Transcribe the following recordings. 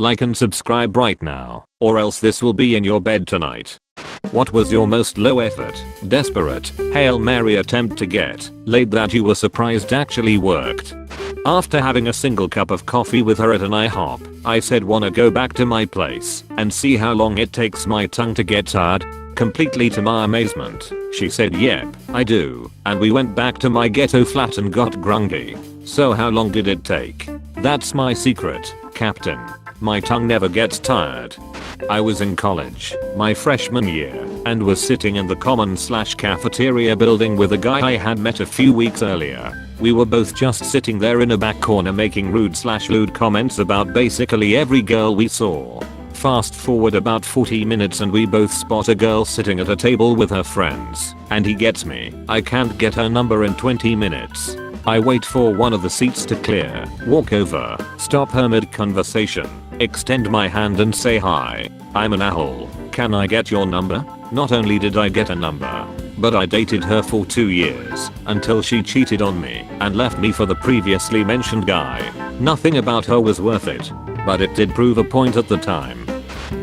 Like and subscribe right now, or else this will be in your bed tonight. What was your most low effort, desperate, Hail Mary attempt to get laid that you were surprised actually worked? After having a single cup of coffee with her at an IHOP, I said wanna go back to my place and see how long it takes my tongue to get tired? Completely to my amazement, she said yep, I do, and we went back to my ghetto flat and got grungy. So how long did it take? That's my secret, Captain. My tongue never gets tired. I was in college, my freshman year, and was sitting in the common/cafeteria building with a guy I had met a few weeks earlier. We were both just sitting there in a back corner making rude/lewd comments about basically every girl we saw. Fast forward about 40 minutes and we both spot a girl sitting at a table with her friends, and he gets me. I can't get her number in 20 minutes. I wait for one of the seats to clear, walk over, stop her mid-conversation, extend my hand and say hi. I'm an asshole. Can I get your number? Not only did I get a number, but I dated her for 2 years until she cheated on me and left me for the previously mentioned guy. Nothing about her was worth it, but it did prove a point at the time.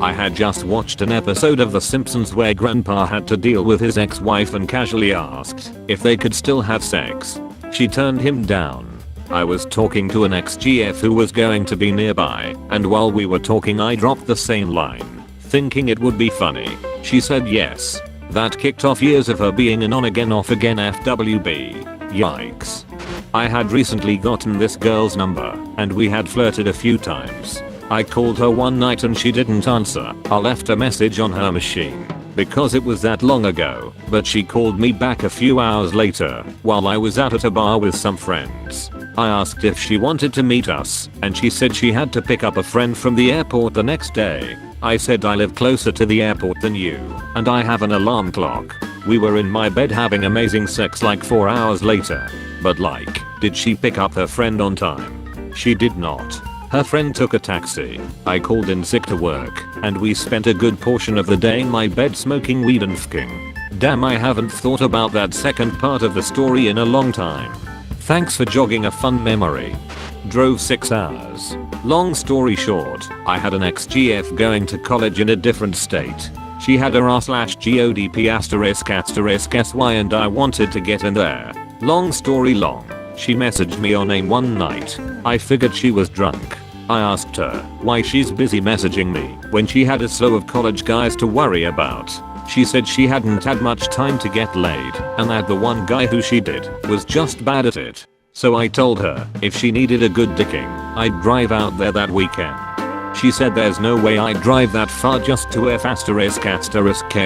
I had just watched an episode of The Simpsons where Grandpa had to deal with his ex-wife and casually asked if they could still have sex. She turned him down. I was talking to an ex-GF who was going to be nearby, and while we were talking I dropped the same line, thinking it would be funny. She said yes. That kicked off years of her being an on-again off-again FWB. Yikes. I had recently gotten this girl's number, and we had flirted a few times. I called her one night and she didn't answer. I left a message on her machine because it was that long ago, but she called me back a few hours later while I was out at a bar with some friends. I asked if she wanted to meet us, and she said she had to pick up a friend from the airport the next day. I said I live closer to the airport than you, and I have an alarm clock. We were in my bed having amazing sex like 4 hours later. But like, did she pick up her friend on time? She did not. Her friend took a taxi. I called in sick to work, and we spent a good portion of the day in my bed smoking weed and f***ing. Damn, I haven't thought about that second part of the story in a long time. Thanks for jogging a fun memory. Drove 6 hours. Long story short, I had an ex-GF going to college in a different state. She had a r/GODP****SY and I wanted to get in there. Long story long, she messaged me on AIM one night. I figured she was drunk. I asked her why she's busy messaging me when she had a slew of college guys to worry about. She said she hadn't had much time to get laid and that the one guy who she did was just bad at it. So I told her if she needed a good dicking, I'd drive out there that weekend. She said there's no way I'd drive that far just to ***care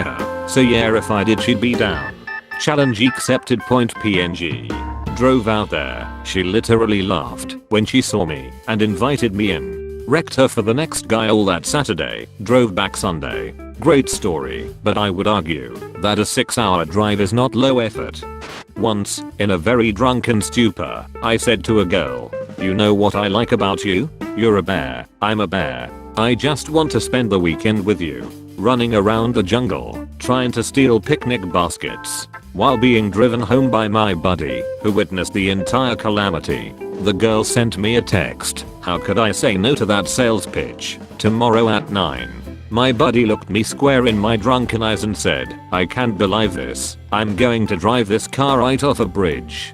her. So yeah, if I did she'd be down. Challenge accepted. .png. Drove out there. She literally laughed when she saw me and invited me in. Wrecked her for the next guy all that Saturday. Drove back Sunday. Great story, but I would argue that a 6-hour drive is not low effort. Once, in a very drunken stupor, I said to a girl, "You know what I like about you? You're a bear. I'm a bear. I just want to spend the weekend with you." Running around the jungle, trying to steal picnic baskets, while being driven home by my buddy, who witnessed the entire calamity. The girl sent me a text. How could I say no to that sales pitch? Tomorrow at 9. My buddy looked me square in my drunken eyes and said, "I can't believe this. I'm going to drive this car right off a bridge."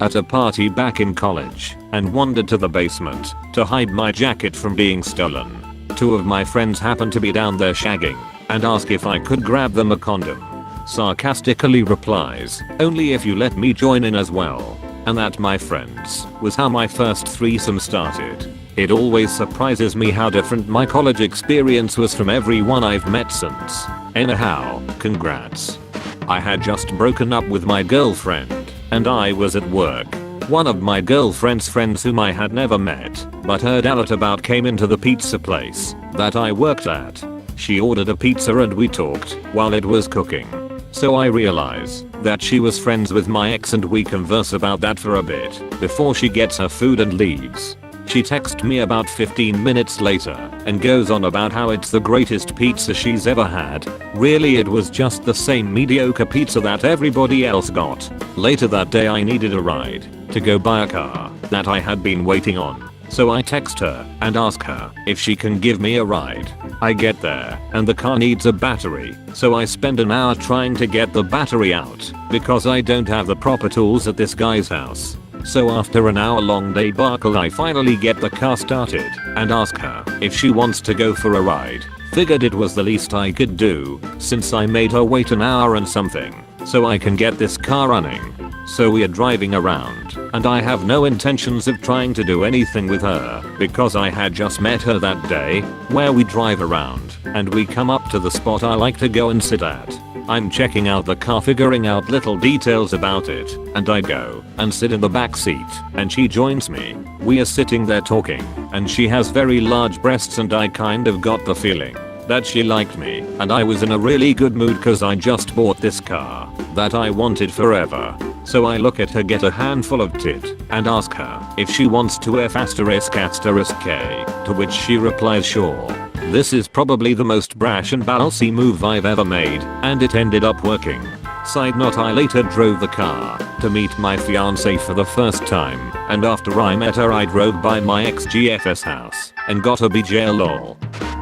At a party back in college, and wandered to the basement to hide my jacket from being stolen. 2 of my friends happened to be down there shagging and asked if I could grab them a condom. Sarcastically replies, "Only if you let me join in as well." And that, my friends, was how my first threesome started. It always surprises me how different my college experience was from everyone I've met since. Anyhow, congrats. I had just broken up with my girlfriend, and I was at work. One of my girlfriend's friends whom I had never met, but heard a lot about, came into the pizza place that I worked at. She ordered a pizza and we talked while it was cooking. So I realize that she was friends with my ex and we converse about that for a bit before she gets her food and leaves. She texts me about 15 minutes later and goes on about how it's the greatest pizza she's ever had. Really, it was just the same mediocre pizza that everybody else got. Later that day I needed a ride to go buy a car that I had been waiting on, So I text her and ask her if she can give me a ride. I get there and the car needs a battery, so I spend an hour trying to get the battery out because I don't have the proper tools at this guy's house. So after an hour-long debacle, I finally get the car started and ask her if she wants to go for a ride. Figured it was the least I could do since I made her wait an hour and something so I can get this car running. So we are driving around and I have no intentions of trying to do anything with her because I had just met her that day. Where we drive around and we come up to the spot I like to go and sit at. I'm checking out the car, figuring out little details about it, and I go and sit in the back seat and she joins me. We are sitting there talking and she has very large breasts and I kind of got the feeling that she liked me, and I was in a really good mood cause I just bought this car that I wanted forever. So I look at her, get a handful of tit, and ask her if she wants to f***k, to which she replies sure. This is probably the most brash and ballsy move I've ever made, and it ended up working. Side note, I later drove the car to meet my fiance for the first time, and after I met her I drove by my ex-GF's house and got a BJ lol.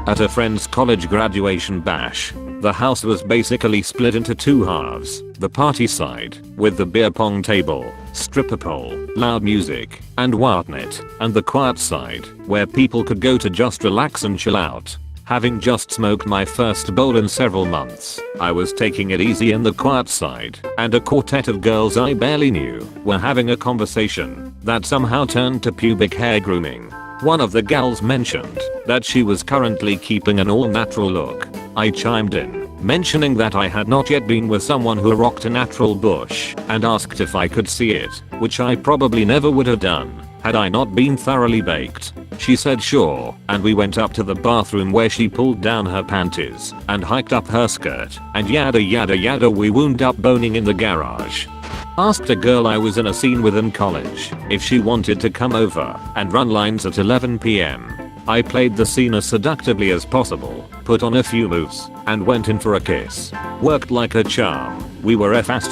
At a friend's college graduation bash, the house was basically split into two halves, the party side with the beer pong table, stripper pole, loud music, and y2mate, and the quiet side where people could go to just relax and chill out. Having just smoked my first bowl in several months, I was taking it easy in the quiet side, and a quartet of girls I barely knew were having a conversation that somehow turned to pubic hair grooming. One of the gals mentioned that she was currently keeping an all-natural look. I chimed in, mentioning that I had not yet been with someone who rocked a natural bush, and asked if I could see it, which I probably never would have done had I not been thoroughly baked. She said sure, and we went up to the bathroom where she pulled down her panties and hiked up her skirt, and yada yada yada, we wound up boning in the garage. Asked a girl I was in a scene with in college if she wanted to come over and run lines at 11 PM. I played the scene as seductively as possible, put on a few moves, and went in for a kiss. Worked like a charm. We were f***king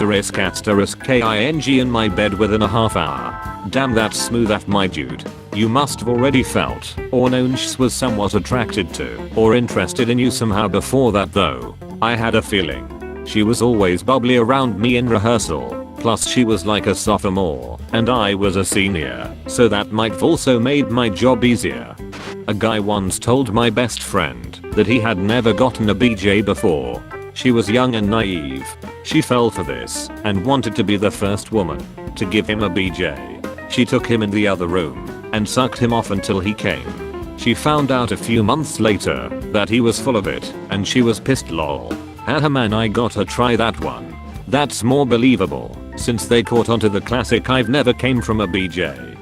in my bed within a half hour. Damn, that's smooth af my dude. You must have already felt or known she was somewhat attracted to or interested in you somehow before that though. I had a feeling. She was always bubbly around me in rehearsal. Plus she was like a sophomore and I was a senior, so that might have also made my job easier. A guy once told my best friend that he had never gotten a BJ before. She was young and naive. She fell for this and wanted to be the first woman to give him a BJ. She took him in the other room and sucked him off until he came. She found out a few months later that he was full of it and she was pissed lol. Haha man, I gotta try that one. That's more believable since they caught onto the classic I've never came from a BJ.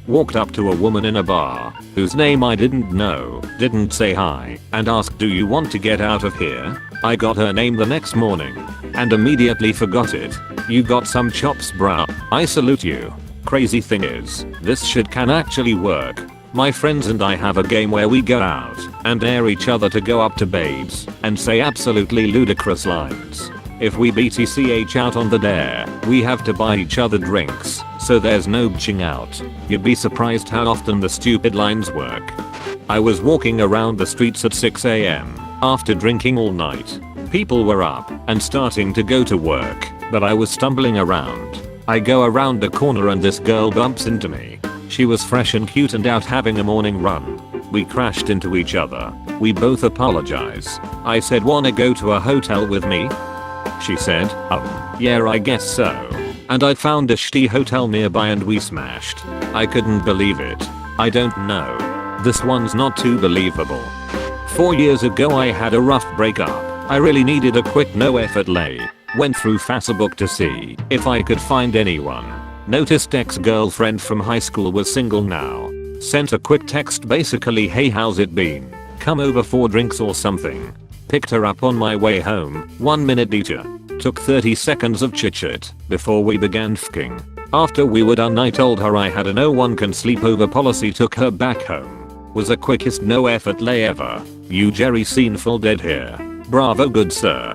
Walked up to a woman in a bar whose name I didn't know, didn't say hi, and asked, do you want to get out of here? I got her name the next morning and immediately forgot it. You got some chops brah. I salute you. Crazy thing is, this shit can actually work. My friends and I have a game where we go out and dare each other to go up to babes and say absolutely ludicrous lines. If we BTCH out on the dare, we have to buy each other drinks, so there's no bitching out. You'd be surprised how often the stupid lines work. I was walking around the streets at 6 AM after drinking all night. People were up and starting to go to work, but I was stumbling around. I go around a corner and this girl bumps into me. She was fresh and cute and out having a morning run. We crashed into each other. We both apologize. I said, wanna go to a hotel with me? She said, yeah, I guess so. And I found a shitty hotel nearby and we smashed. I couldn't believe it. I don't know. This one's not too believable. 4 years ago I had a rough breakup. I really needed a quick no effort lay. Went through Facebook to see if I could find anyone. Noticed ex-girlfriend from high school was single now. Sent a quick text basically, hey, how's it been? Come over for drinks or something. Picked her up on my way home, 1 minute later. Took 30 seconds of chit-chat before we began f***ing. After we were done I told her I had a no one can sleep over policy, took her back home. Was the quickest no effort lay ever. You Jerry scene full dead here. Bravo good sir.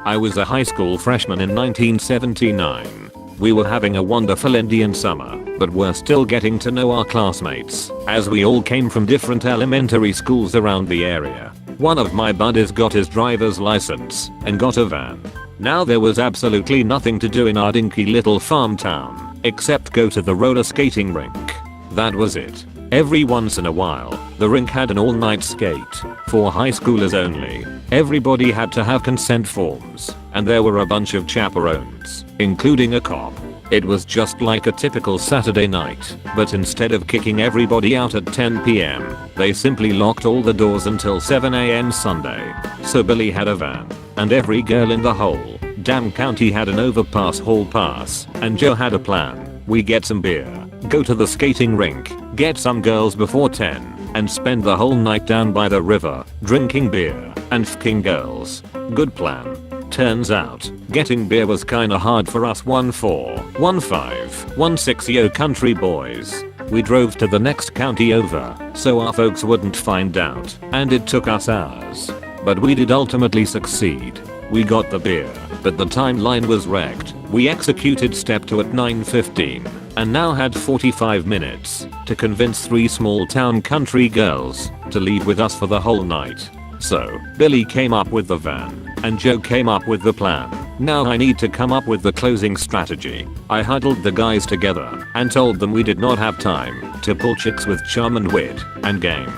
I was a high school freshman in 1979. We were having a wonderful Indian summer, but we're still getting to know our classmates, as we all came from different elementary schools around the area. One of my buddies got his driver's license and got a van. Now there was absolutely nothing to do in our dinky little farm town, except go to the roller skating rink. That was it. Every once in a while, the rink had an all-night skate, for high schoolers only. Everybody had to have consent forms, and there were a bunch of chaperones, including a cop. It was just like a typical Saturday night, but instead of kicking everybody out at 10 PM, they simply locked all the doors until 7 AM Sunday. So Billy had a van, and every girl in the whole damn county had an overpass hall pass, and Joe had a plan. We get some beer, go to the skating rink, get some girls before 10, and spend the whole night down by the river, drinking beer, and fking girls. Good plan. Turns out, getting beer was kinda hard for us 1-4-1-5-1-6 country boys. We drove to the next county over, so our folks wouldn't find out, and it took us hours. But we did ultimately succeed. We got the beer, but the timeline was wrecked. We executed step 2 at 9:15, and now had 45 minutes to convince 3 small town country girls to leave with us for the whole night. So, Billy came up with the van, and Joe came up with the plan. Now I need to come up with the closing strategy. I huddled the guys together and told them we did not have time to pull chicks with charm and wit and game.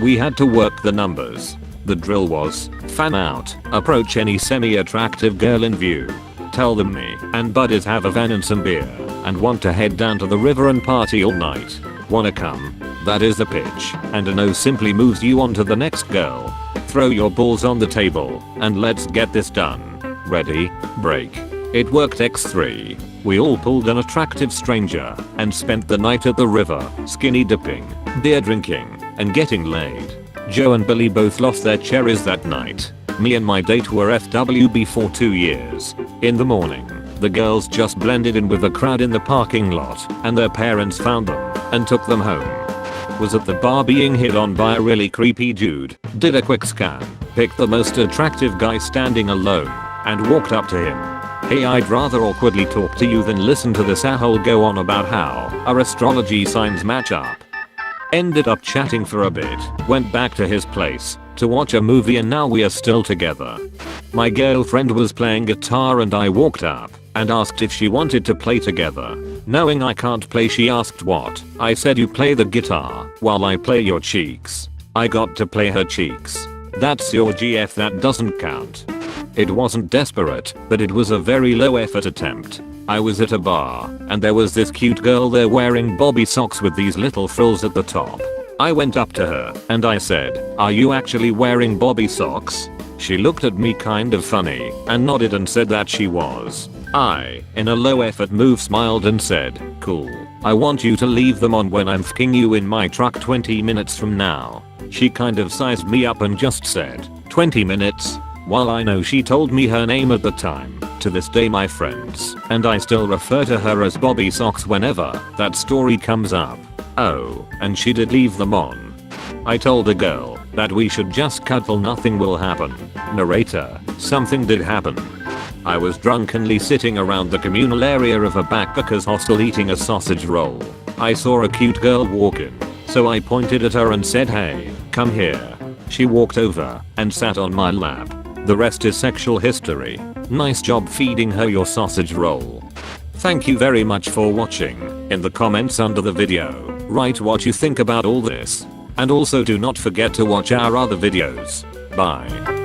We had to work the numbers. The drill was, fan out, approach any semi-attractive girl in view. Tell them me and buddies have a van and some beer, and want to head down to the river and party all night. Wanna come? That is the pitch, and a no simply moves you on to the next girl. Throw your balls on the table, and let's get this done. Ready? Break. It worked x3. We all pulled an attractive stranger, and spent the night at the river, skinny dipping, beer drinking, and getting laid. Joe and Billy both lost their cherries that night. Me and my date were FWB for 2 years. In the morning, the girls just blended in with the crowd in the parking lot, and their parents found them and took them home. Was at the bar being hit on by a really creepy dude, did a quick scan, picked the most attractive guy standing alone, and walked up to him. Hey, I'd rather awkwardly talk to you than listen to this a-hole go on about how our astrology signs match up. Ended up chatting for a bit, went back to his place to watch a movie, and now we are still together. My girlfriend was playing guitar and I walked up and asked if she wanted to play together. Knowing I can't play, she asked what. I said, you play the guitar while I play your cheeks. I got to play her cheeks. That's your GF, that doesn't count. It wasn't desperate, but it was a very low effort attempt. I was at a bar, and there was this cute girl there wearing bobby socks with these little frills at the top. I went up to her, and I said, are you actually wearing bobby socks? She looked at me kind of funny, and nodded and said that she was. I, in a low effort move, smiled and said, cool. I want you to leave them on when I'm fking you in my truck 20 minutes from now. She kind of sized me up and just said, 20 minutes? While I know she told me her name at the time, to this day my friends and I still refer to her as Bobby Socks whenever that story comes up. Oh, and she did leave them on. I told a girl that we should just cuddle, nothing will happen. Narrator, something did happen. I was drunkenly sitting around the communal area of a backpackers hostel eating a sausage roll. I saw a cute girl walk in, so I pointed at her and said, hey, come here. She walked over and sat on my lap. The rest is sexual history. Nice job feeding her your sausage roll. Thank you very much for watching. In the comments under the video, write what you think about all this. And also do not forget to watch our other videos. Bye.